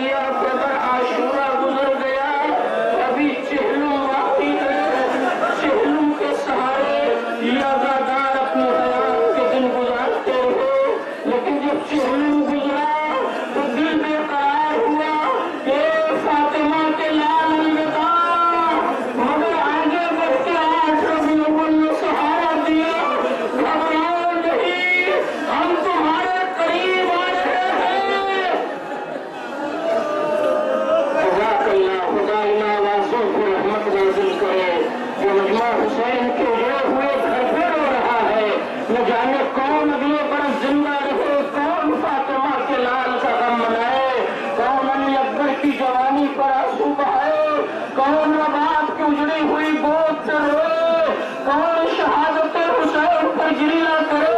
दिया, बदर आशूरा गुजर गया, अभी चेहलुम बाकी है, चेहलुम के सहारे लगातार अपनी हयात के दिन गुजारते रहे। लेकिन जब चेहलुम गुजरा तो दिल बेकरार हुआ कि फातिमा के लाल अलविदा, मगर आगे बढ़ के 8 रबीउल अव्वल में सहारा दिया। घबराओ नहीं, हम तुम्हारे करीब आ रहे हैं। खुदा इन आवाज़ों को रहमत नाज़िल करे। ये मजमा हुसैन के उजड़े हुए घर पे रो रहा है। न जाने कौन अगले बरस जिंदा रहे, कौन फातिमा के लाल का गम मनाए, कौन अली अकबर की जवानी पर आंसू बहाए, कौन रबात की उजड़ी हुई गोद से रोए, कौन शहादत हुसैन पर गिरिया करे।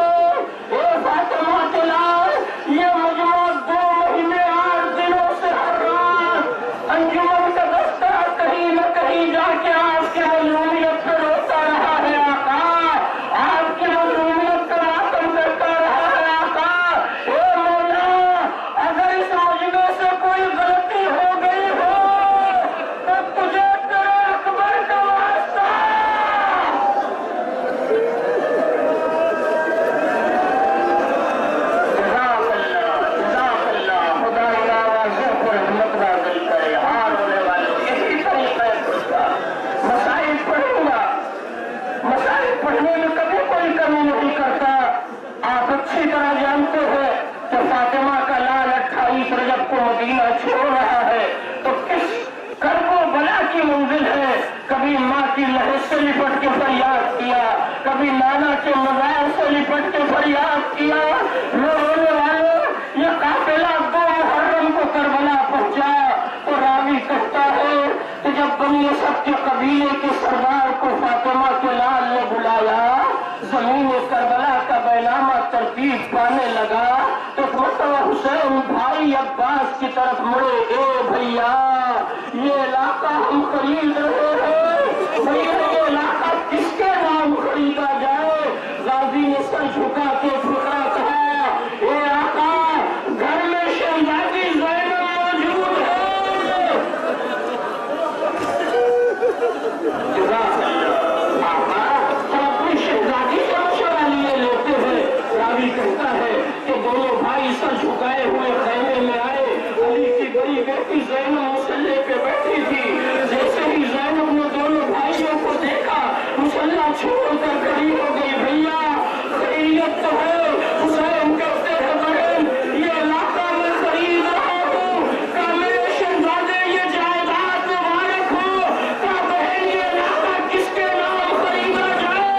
ए फातिमा के लाल, ये मजमा 2 महीने 8 दिनों से हर रात अंजुमन का दस्ता कहीं न कहीं जाके आपके मजलूमियत पे रोता रहा है आका, आपके मजलूमियत का मातम करता रहा है आका। ए मौला, अगर इस मजमे से कोई गलती हो गई हो तो तुझे तेरे अकबर का वास्ता। जज़ाकल्लाह, खुदा इन आवाज़ों को रहमत नाज़िल करे। हाँ रोने वालों, यही तरीका है खुदा। मसाइल पढ़ूंगा, मसाइल पढ़ने में कभी कोई कमी नहीं करता। आप अच्छी तरह जानते हैं कि फातिमा का लाल 28 रजब को मदीना छोड़ रहा है तो किस कर्बो बला की मंजिल है। कभी माँ की लहर से लिपट के फरियाद किया, कभी नाना के मज़ार से लिपट के फरियाद किया। रोने वालों, ये काफिला 2 मुहर्रम को करबला पहुंचा तो रावी कहता है कि जब बनी असद के कबीले के सरदार को फातिमा के लाल ने बुलाया, जमीन करबला का बैनामा तरतीब पाने लगा तो मतलब हुसैन भाई अब्बास की तरफ मुड़े। ए भैया, ये इलाका हम खरीद रहे हैं, भैया ये इलाका किसके नाम खरीदा जाए। गाजी ने सर झुका के फकरा कहा, ए आका, घर में शहजादी ज़ैनब मौजूद है। अपनी शहजादी से मशवरा लिए लेते हैं। रावी कहता है कि दोनों भाई सर झुकाए हुए खैमे में आए। अली की बड़ी बेटी ज़ैनब मुसल्ले पे बैठी थी। जैसे ही ज़ैनब ने दोनों भाइयों को देखा, मुसल्ला छोड़कर खड़ी हो गई। भैया खैरियत तो है। हुसैन कहते हैं, बहन ये इलाका मैं खरीद रहा हूँ। का मेरे शहजादे ये जायदाद मुबारक हो। का बहन ये इलाका किसके नाम खरीदा जाए।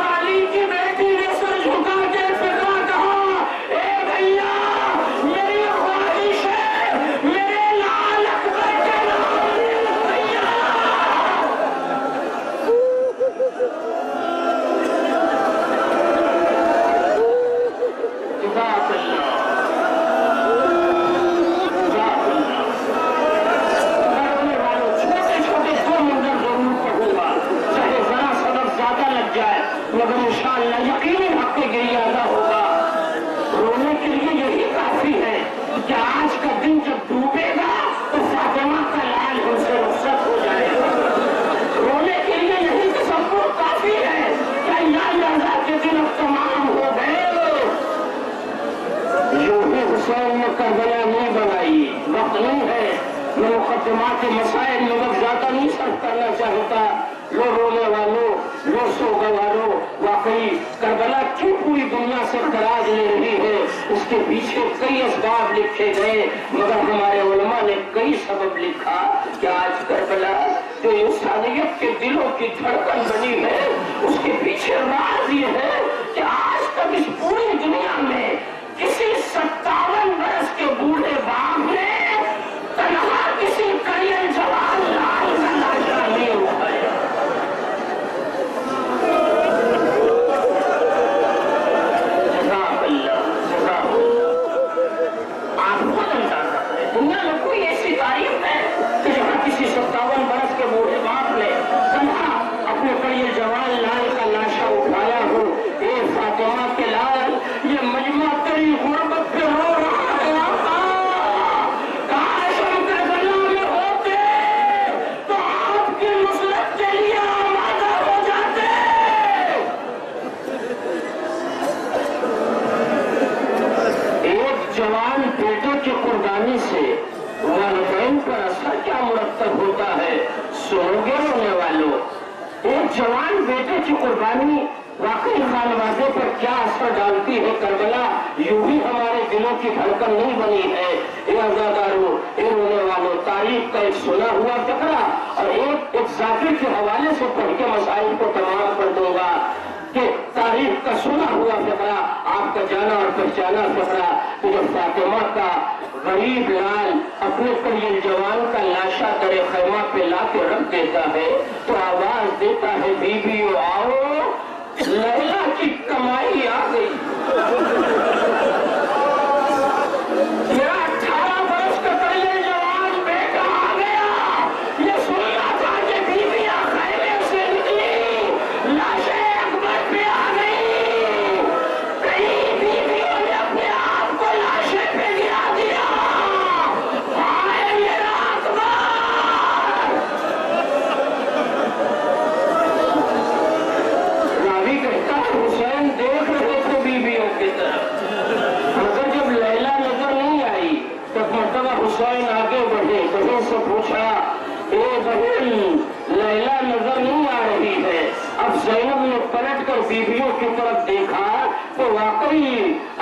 अली की बेटी ने सर झुका के फिक्रा कहा, ए भैया मेरी ख्वाहिश है मेरे लाल अकबर के नाम भैया। मगर इंशाअल्लाह यकीनन हक के गिरिया अदा होगा। रोने के लिए यही काफी है कि आज का दिन जब डूबेगा तो फातिमा का लाल हमसे रुखसत हो जाएगा। रोने के लिए यही तसव्वुर काफी है कि अय्याम के दिन अब तमाम हो गए। यूं ही हुसैन ने करबला नहीं बनाई, वक्त नहीं है। मैं मुकद्दमात मसाइल में वक्त ज्यादा नहीं सर्व करना चाहता। लो रोने वालों, लो सोगवारों, वाकई करबला क्यों पूरी दुनिया से तराज ले रही है, उसके पीछे कई असबाब लिखे गए, मगर हमारे उलमा ने कई सबब लिखा कि आज करबला जो इंसानियत के दिलों की धड़कन बनी है, उसके पीछे राज ये है कि आज तक इस पूरी दुनिया में किसी 57 बरस के बूढ़े बाप ने तनहा किसी करियर जवान लाल का लाशा नहीं उठाया। आप खुद अंदाजा करें, दुनिया में कोई ऐसी तारीफ है कि जहाँ किसी 57 बरस के बूढ़े बाप ने तनहा अपने करियर जवान लाल का लाशा उठाया हो। ए फातिमा के लाल, ये मजमा तेरी गुर्बत पे रो रहा से वालिदैन पर असर क्या मुरत्तब होता है सुनोगे रोने वालों। एक जवान बेटे की कुर्बानी वाकई खानवादे पर क्या असर डालती है करबला, यूं भी हमारे दिलों की धड़कन नहीं बनी है। ये अज़ादारों, ये रोने वालों, तारीख का एक सुना हुआ फकरा और एक जाकिर के हवाले से पढ़ के मसाइल को तमाम कर दूंगा कि तारीख का सुना हुआ फकरा, आपका जाना और पहचाना फकरा कि जब फातिमा का गरीब लाल अपने करीब जवान का लाशा दरे खैमा पे ला के रख देता है तो आवाज देता है बीबियों आओ, लैला की कमाई आ गई। मेरा 18 वर्ष का पहले जवान बेटा आ गया, ये सुनना था कि बीबियां खैमे से निकली, लाशें अकबर पे आ गई। कई बीबियों ने अपने आप को लाशें पे गिरा दिया। हाय मेरा अकबर। रावी कहता है हुसैन देख रहे थे बीबियों की तरफ, मगर जब लैला नजर नहीं आई तो मर्तबा हुसैन आगे बढ़े, बहन से पूछा ए बहन लैला नजर नहीं आ रही है। अब ज़ैनब ने पलट कर बीबियों की तरफ देखा तो वाकई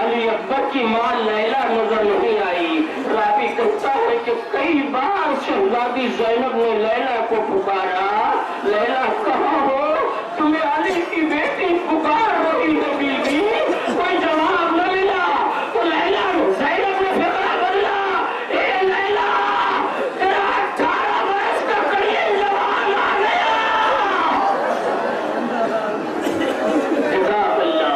अली अकबर की मां लैला नजर नहीं आई। रावी कहता है कि कई बार शहजादी ज़ैनब ने लैला को पुकारा, लैला कहाँ हो, तुम्हें अली की बेटी पुकार रही है बीबी। कोई जवाब न मिला तो लैला ज़ैनब ने फकरा बदला, ए लैला तेरा 18 वर्ष का करीब जवान आ गया। जज़ाकल्लाह।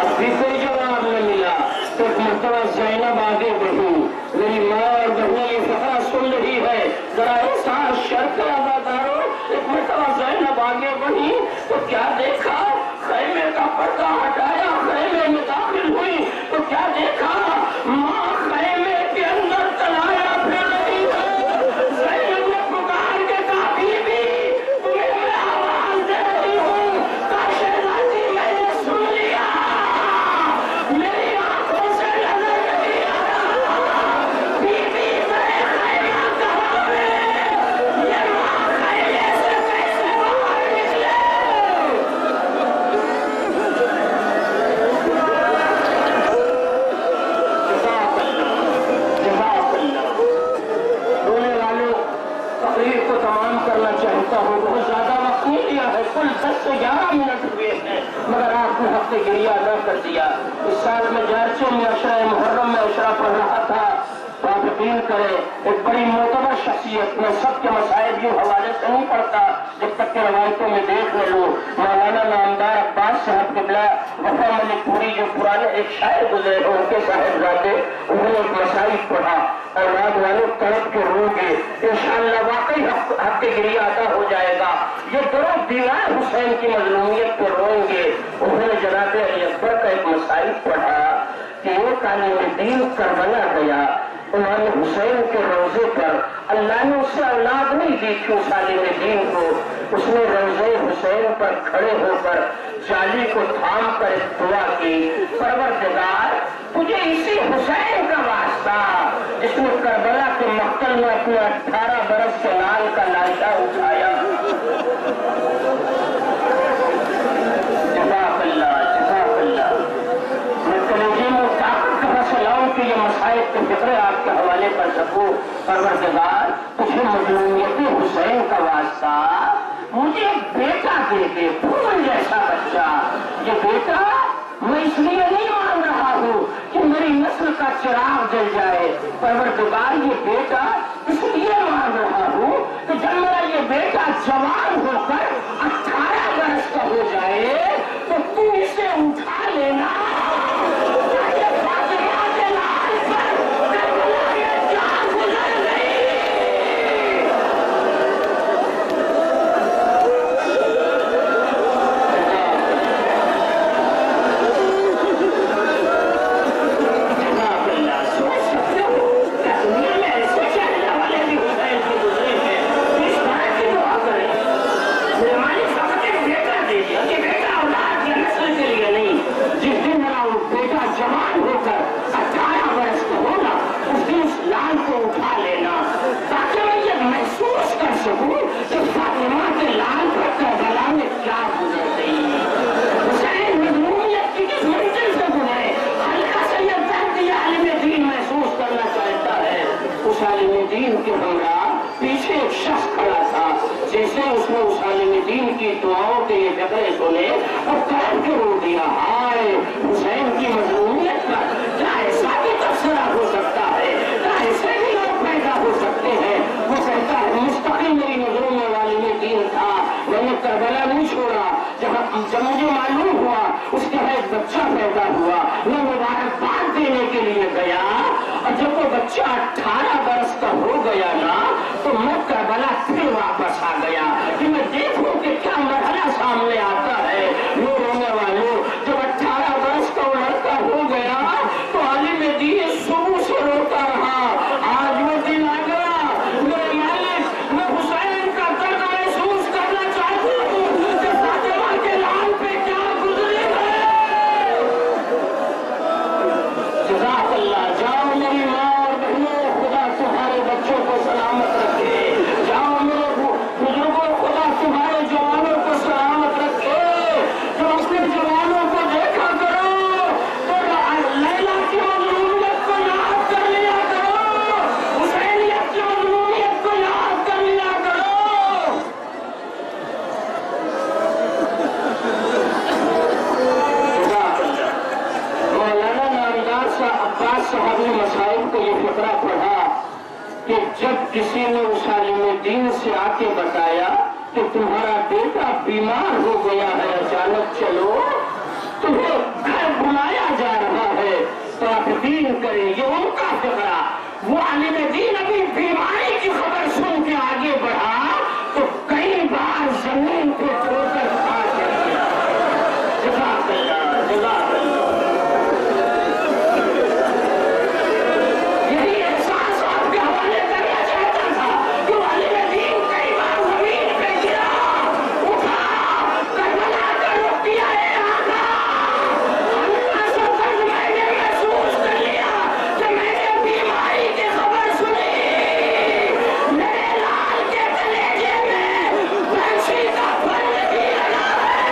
अब भी कोई जवाब न मिला तो एक मर्तबा ज़ैनब आगे बढ़ी, मेरी माँ और बहनें ये फकरा सुन रही है, जरा ऐसा शर्त अज़ादारों। एक मर्तबा ज़ैनब आगे बढ़ी तो क्या देखा, खैमे का पर्दा हटाया, खैमे में दाखिल हुई तो क्या देखा, माँ खैमे के अंदर तलाया फिर रही है। ज़ैनब ने पुकार के कहा बीबी तुम्हें मैं आवाज दे रही हूँ। कहा शहजादी मैंने सुन लिया, मेरी आंखों से नजर नहीं आ रहा। बीबी मेरे खैमा कहाँ है, ये माँ खैमे से कैसे बाहर निकले। रोने वालों, तकरीर को तमाम करना चाहता हूँ, बहुत ज्यादा वक्त नहीं लिया है, कुल 10 से 11 मिनट हुए हैं, मगर आपने हफ्ते गिरिया न कर दिया। इस साल में जारचों में अशरा मुहर्रम में अशरा पढ़ रहा था, तो आप यकीन करें एक बड़ी मोतबर शख्सियत में सबके मसाइब के हवाले से नहीं पढ़ता, जब तक के रवायतों में देख ले लो। मौलाना नामदार अब्बास साहब किबला वफा मलिक पूरी जो पुराने एक शायर गुजरे उनके साहिबजादे, उन्होंने एक मसाइब पढ़ा और रात वालों तड़प के रोगे, इंशाअल्लाह वाकई हफ्ते गिरिया अदा हो जाएगा। ये दोनों दीवार हुसैन की मजलूमियत पर रोएंगे। उन्होंने जनाब अली अकबर का एक मसाइब पढ़ा कि एक आलिम दीन करबला गया, इमाम हुसैन के रोजे पर अल्लाह ने उसे औलाद नहीं दी थी उस आलिम दीन को, उसने रोजे हुसैन पर खड़े होकर जाली को थाम कर दुआ की, परवरदिगार तुझे इसी हुसैन का वास्ता जिसने करबला के मक्तल में अपने 18 बरस के लाल का लाशा उठाया। जज़ाकल्लाह, जज़ाकल्लाह। मैं कलेजे में ताकत का फैसलाऊं कि ये मसाइब के फिक्रे आपके हवाले कर सकूं। परवरदिगार तुझे मजलूमियत हुसैन का वास्ता, मुझे बेटा दे दे, फूल जैसा बच्चा। ये बेटा मैं इसलिए नहीं मांग रहा हूँ कि मेरी नस्ल का चिराग जल जाए, परवरदिगार ये बेटा इसलिए मांग रहा हूँ कि जब मेरा ये बेटा जवान होकर 18 वर्ष का हो जाए तो तू इसे उठा लेना। आलिम दीन के हमरा पीछे एक शख्स खड़ा था। जैसे उसने उस आलिम दीन की दुआओं के ये जगह सुने और कान के रो दिया, हाय हुसैन की मजलूमियत का क्या ऐसा भी तबसरा हो सकता है, क्या ऐसे भी लोग पैदा हो सकते हैं। वो कहता है मुस्तकिल मेरी नजरों में आलिम दीन था, मैंने करबला नहीं छोड़ा। जब मुझे मालूम हुआ उसके यहाँ एक बच्चा पैदा हुआ, मैं मुबारकबाद देने के लिए गया और जब वो बच्चा 18 बरस का हो गया ना तो मैं करबला फिर वापस आ गया कि मैं देखूं कि क्या मरहला सामने आता है। वो रोने वालों, जब 18 बरस का वो लड़का हो गया तो आलिम दीन सुबह से रोता रहा, आज वो दिन आ गया, मेरे मालिक मैं हुसैन का दर्द महसूस करना चाहती हूँ कि फातिमा के लाल पे क्या गुजरी है। जज़ाकल्लाह। जाओ मेरी माँ और बहनों, खुदा तुम्हारे बच्चों को सलामत रखे। जाओ मेरे बुजुर्गों, खुदा तुम्हारे जवानों को सलामत रखे। जब अपने जवानों को देखा करो तो लैला की मजलूमियत को याद कर लिया करो, हुसैनियत की मजलूमियत को याद कर लिया करो। मौलाना नामदार अब्बास साहब ने मसाइल को ये फकरा पढ़ा कि जब किसी ने उस आलिम दीन से आके बताया कि तुम्हारा बेटा बीमार हो गया है, अचानक चलो तुम्हें घर बुलाया जा रहा है तो आप यकीन करें ये उनका फकरा। वो आलिम दीन अभी बीमारी की खबर सुन के आगे बढ़ा तो कई बार जमीन पे ठोकर खा कर दिया। जज़ाकल्लाह, जज़ाकल्लाह। यही एहसास आपके हवाले करना चाहता था कि आलिम दीन कई बार जमीन पे गिरा, उठा, करबला का रुख किया है आका। हल्का सा दर्द मैंने महसूस कर लिया कि मैंने बीमारी की खबर सुनी, मेरे लाल के कलेजे में पंछी का फल भी लगा है।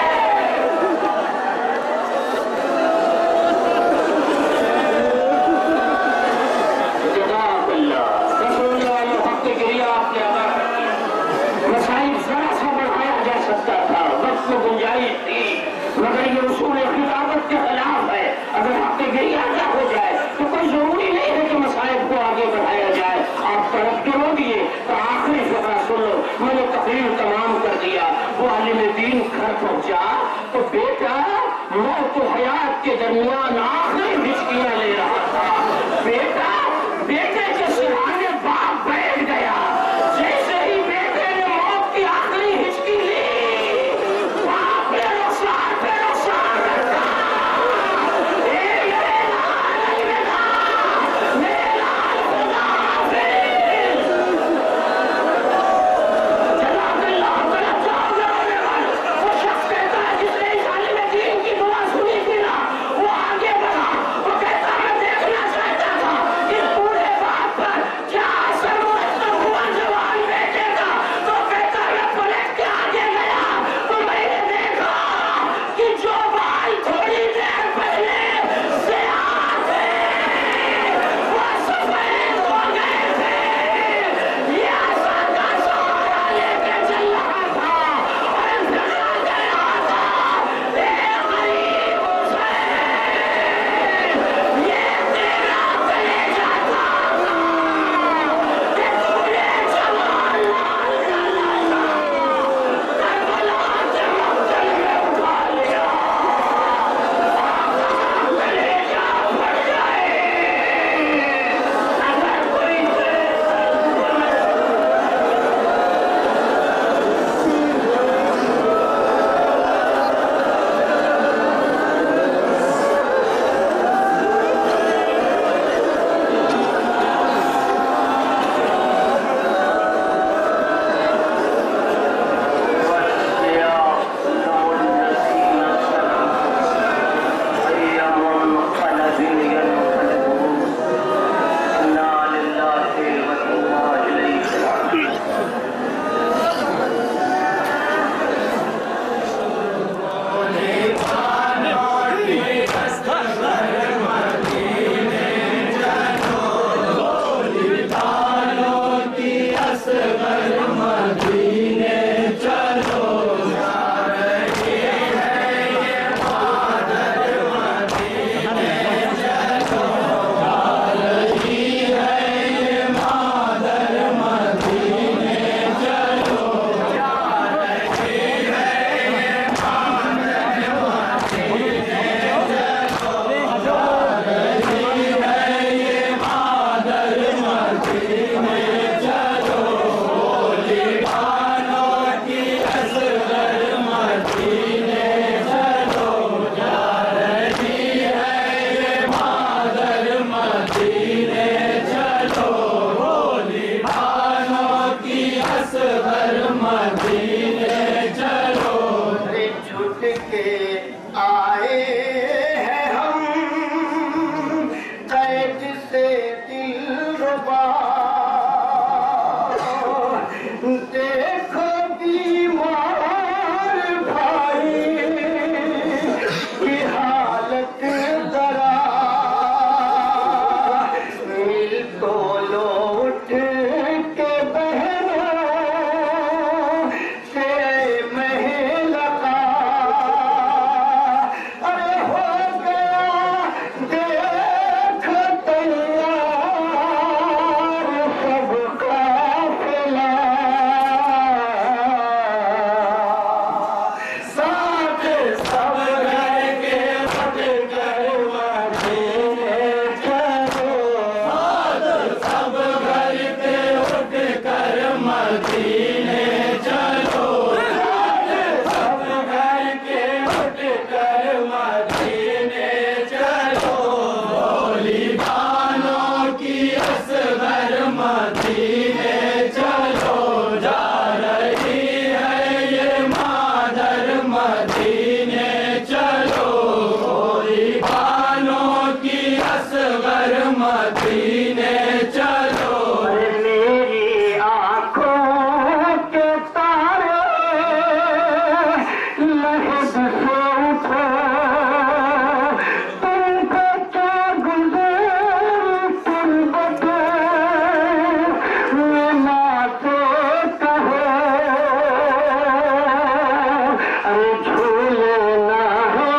जज़ाकल्लाह। रसूल वालों हक़ की गिरिया आपने अदा की। मसाइल जरा सा बढ़ाया जा सकता था, वक्त में गुंजाइश थी, मगर ये उसूल खिलाफत के खिलाफ है। अगर हक़ की गिरिया अदा हो जाए तो कोई जरूरी नहीं है कि मसाइल को आगे बढ़ाया जाए। आप तड़प के रो दिए तो आखिरी फकरा सुन लो, मैंने तकरीर तमाम कर दिया। वो आलिम दीन घर पहुंचा तो बेटा मौत और हयात के दरमियान आखिरी हिचकियां ले रहा था। बेटे के सिरहाने बाप बैठ गया। जैसे ही बेटे ने मौत की आखिरी हिचकी ली, बाप ने रुखसार रखा। ए मेरे लाल अलविदा, मेरे लाल खुदा हाफिज़। जज़ाकल्लाह। गलत जवाब लगाने वालों, वो शख्स कहता है जिसने इस आलिम दीन की दुआ सुनी थी ना, वो आगे बढ़ा असगर मदीने चलो, जा रही है ये मादर मदीने चलो, गोरी बालों की असगर मदीने चलो। मेरी आंखों के तारे लहद से उठो, तुम पे क्या गुजर तुम बतो, मैं नाचे कहो, अरे झूले ना है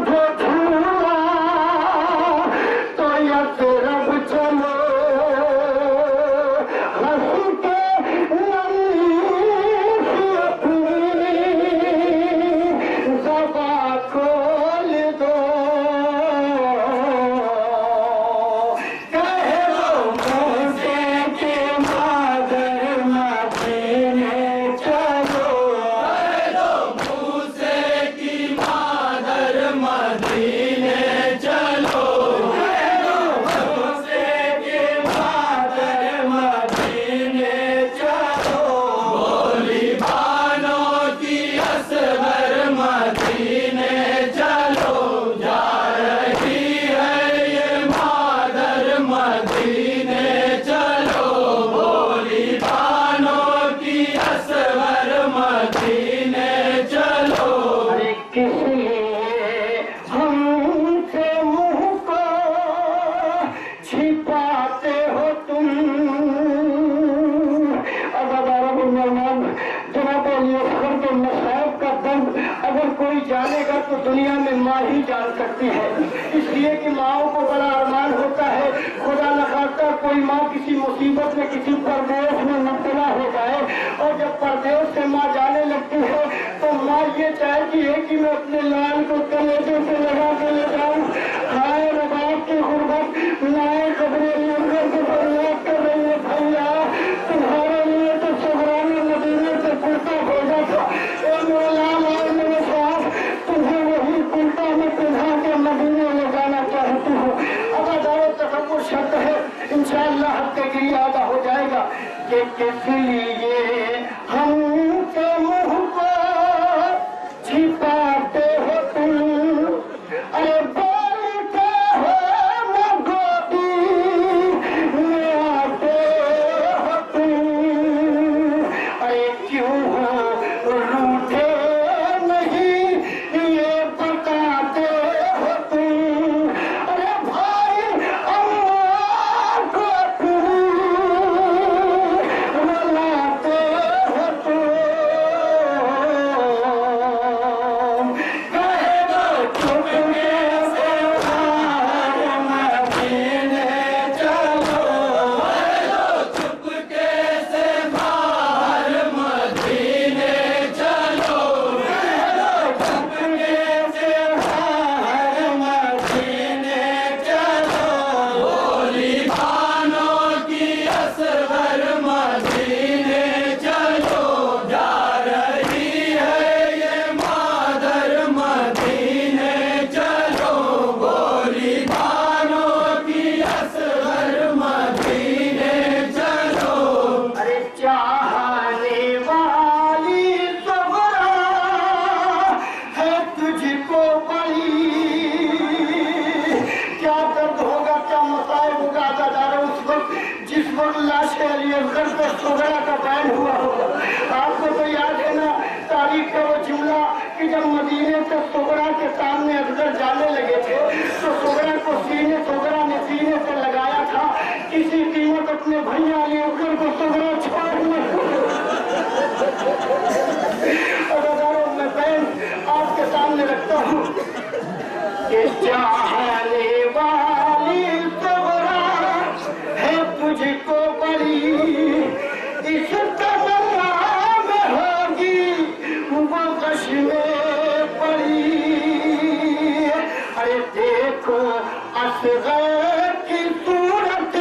जो झूला, तो यस रब चलो, हंस के ज़बा खोल दो, कह दो मुझसे कि मादर मदीने चलो, कह दो मूसे की मादर मदीने चलो, कह दो मूसे की मादर मदीने चलो, गोरी बालों की असगर मदीने चलो, जा रही है ये मादर मदीने चलो, गोरी बालों की असगर मदीने चलो। अरे किस लिए हमसे मुंह को छिपाते हो तुम, जनाब अलीअसगर के मसाइब का दर्द अगर कोई जानेगा तो दुनिया में माँ ही जान सकती है, इसलिए कि माँओं को बड़ा अरमान होता है खुदा न खास्ता कोई माँ किसी मुसीबत में किसी परदेश में मुब्तला हो जाए, और जब परदेश से माँ जाने लगती है तो माँ ये चाहती है कि मैं अपने लाल को कलेजे से लगा के ले जाऊं, हाय रबाब की गुर्बत लाए खबरें लेकर के फरियाद कर रही है, भैया तुम्हारे लिए तो सुगरानी मदीने से कुर्ता भेजा था, ए मेरे लाल और मेरे साथ तुम्हें वही कुर्ता में पिन्हा के मदीने ले जाना चाहती हूँ। अब अदालत तकब्बुर शब्द है, इंशाअल्लाह हफ्ते के लिए अदा हो जाएगा कि किस लिए हमसे मुंह को छिपाते हो तुम, अरे बोलते हो न गोदी में आते हो तुम, अरे क्यों हो रूठे नहीं ये बताते हो तुम, अरे भाई अम्मा को तुम रुलाते हो तुम, कह दो चुपके से हार मदीने चलो, कह दो चुपके से बाहर मदीने चलो, कह दो चुपके से हार मदीने चलो, गोरी बालों की असगर मदीने चलो, जा रही है ये मादर मदीने चलो, गोरी बालों की असगर मदीने चलो। अरे चाहने वाली ज़ुहरा है तुझको बड़ी, क्या दर्द होगा क्या मसाइब होगा अदादार उस वक्त जिस वक्त लाशे अलीअसगर पे ज़ुहरा का बैन हुआ होगा। आपको तो याद है ना तारीख का वो जुमला कि जब मदीने से ज़ुहरा के सामने असगर जाने लगे थे तो ज़ुहरा को ज़ुहरा ने सीने से लगाया था, किसी कीमत अपने भैया अलीअसगर को ज़ुहरा छोड़ने। अदादारों मैं बैन आपके सामने रखता हूँ कि चाहने वाली ज़ुहरा है तुझको बड़ी, इस तमन्ना में होगी वो कश में पड़ी, अरे देखो असगर की सूरत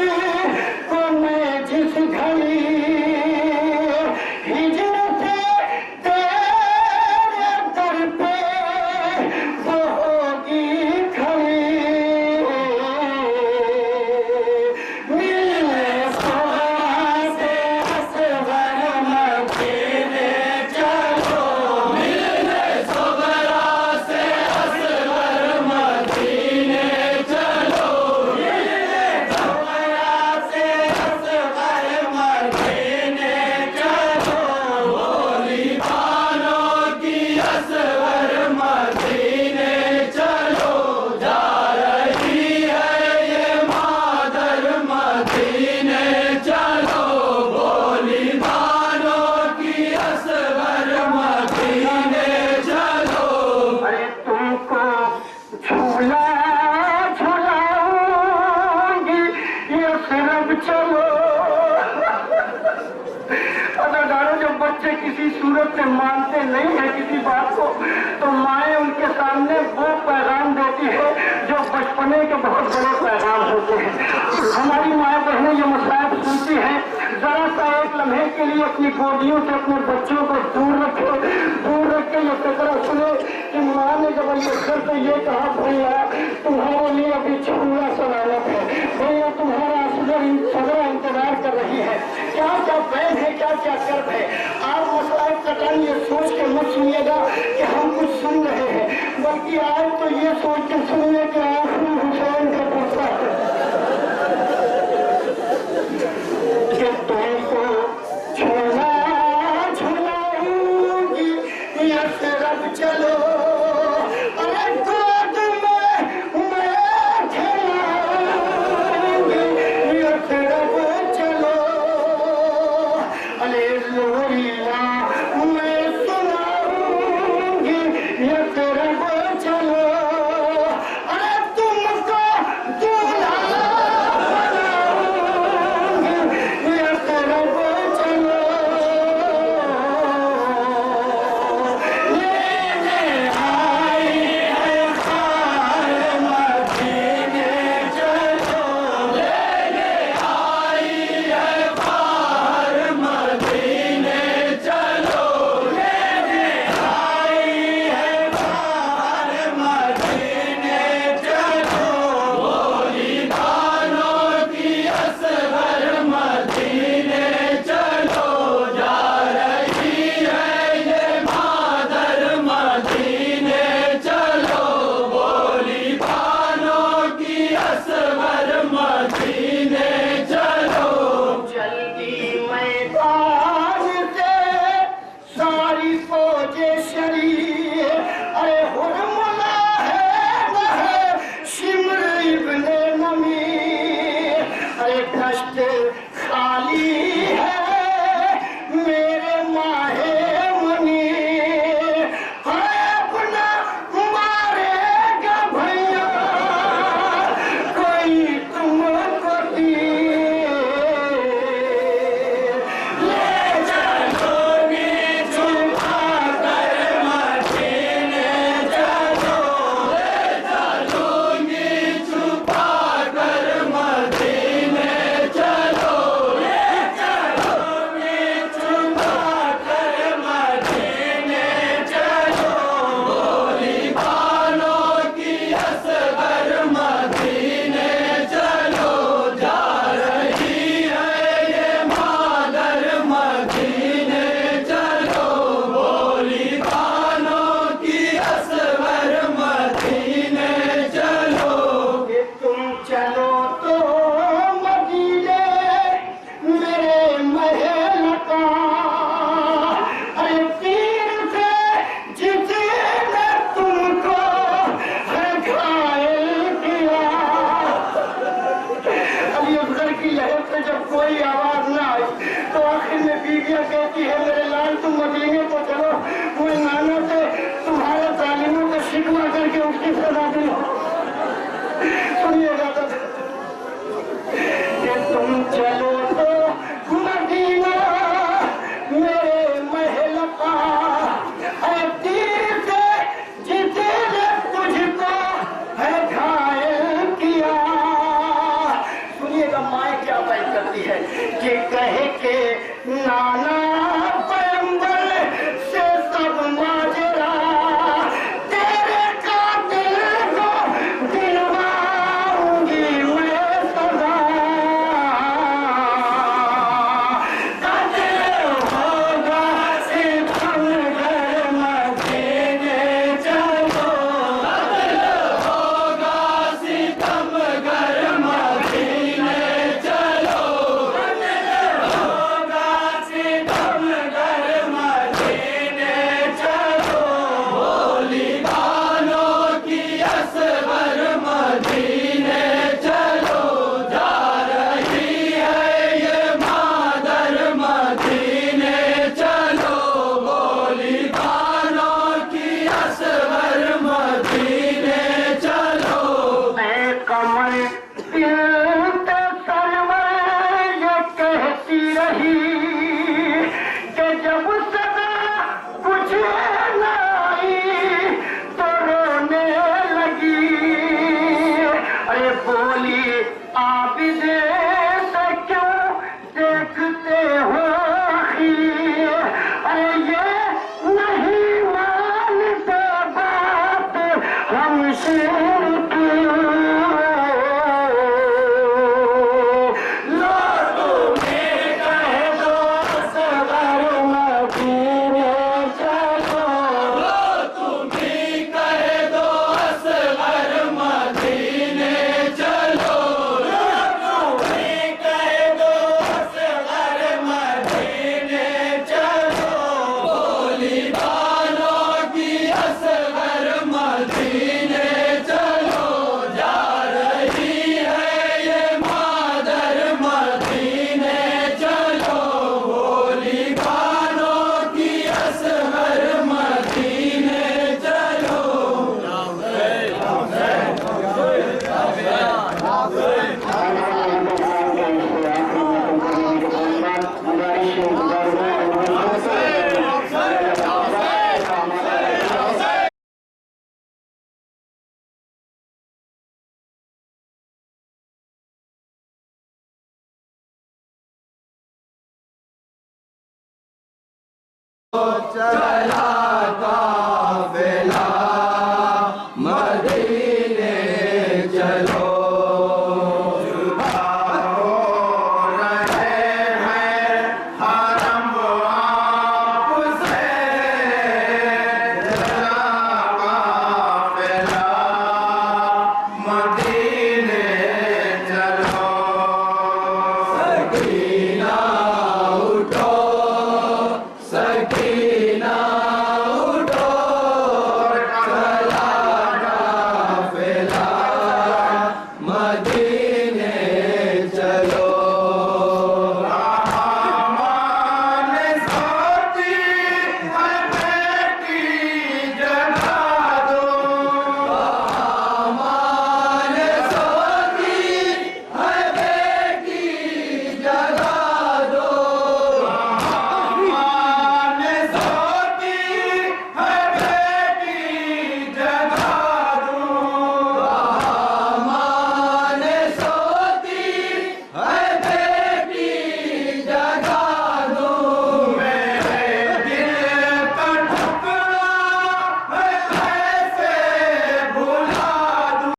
को मैं जिस घड़ी हिजर से तेरे दर पे वो होगी खड़ी, मिल चलो। अदाकारों, जब बच्चे किसी सूरत से मानते नहीं है किसी बात को, तो माएँ उनके सामने वो पैगाम देती है जो बचपने के बहुत बड़े पैगाम होते हैं। हमारी माँ बहनें ये मसाइब सुनती हैं, जरा सा एक लम्हे के लिए अपनी गोदियों से अपने बच्चों को दूर रख के ये फिक्र सुने कि माँ ने जब अल्लाह से ये कहा, भैया तुम्हारे लिए अभी छुआ सलामत है, भैया तुम्हारा सदर इंतजार कर रही है, क्या क्या बैन है, क्या क्या कर्ब है। आप मसला कटान ये सोच के मत सुनिएगा कि हम कुछ सुन रहे हैं, बल्कि आप तो ये सोच के सुनिए कि आप हुसैन का पुत्र है कि तुमको छुलाऊंगी या फिर अब चलो, अरे गोद में मैं खिलाऊंगी या फिर अब चलो, अरे लोरिया मैं सुनाऊंगी या फिर अब चलो, अरे तुमको दूल्हा बनाऊंगी या फिर अब चलो, लेने आई है खार मदीने चलो, लेने आई है खार मदीने चलो, लेने आई है खार मदीने चलो, बोली भानों की असगर मदीने चलो, जा रही है ये मादर मदीने चलो, बोली भानों की असगर मदीने चलो, जल्दी मैदान से सारी फौजे शरीर, अरे हुरमुला है वह शिमर इब्ने नमीर, अरे कष्ट खाली है मेरे माहे मुनीर, है अपना मारेगा भैया कोई तुमको तीर, ले चलोगी छुपा कर मदीने चलो, ले चलोगी छुपा कर मदीने चलो, ले चलोगी छुपा कर मदीने चलो, बोली भानों की असगर मदीने चलो, जा रही है ये मादर मदीने चलो, बोली भानों की असगर मदीने चलो, कि तुम चलो तो मदीने मेरे महल का, अरे तीर से जिसने तुमको है घायल किया। अली अफजल की लहर से जब कोई आवाज ना आई तो आखिर में बीवियां कहती है, मेरे लाल तुम मदीने को चलो, वो नाना से तुम्हारे तालीमों का शिकवा करके उसकी सजा दिलो। सुनिएगा तो कि तुम चलो तो मदीना मेरे महल का, है तीर से जिसने तुझको है घायल किया। सुनिएगा माए क्या बात करती है कि कहे के नाना पैगंबर से सब माजरा, तेरे कातिल को दिलवाऊंगी मैं सदा, कातिल होगा सितमगर मदीने चलो, कातिल होगा सितमगर मदीने चलो, कातिल होगा सितमगर چلا قافلہ مدینے چلو مدینے چلو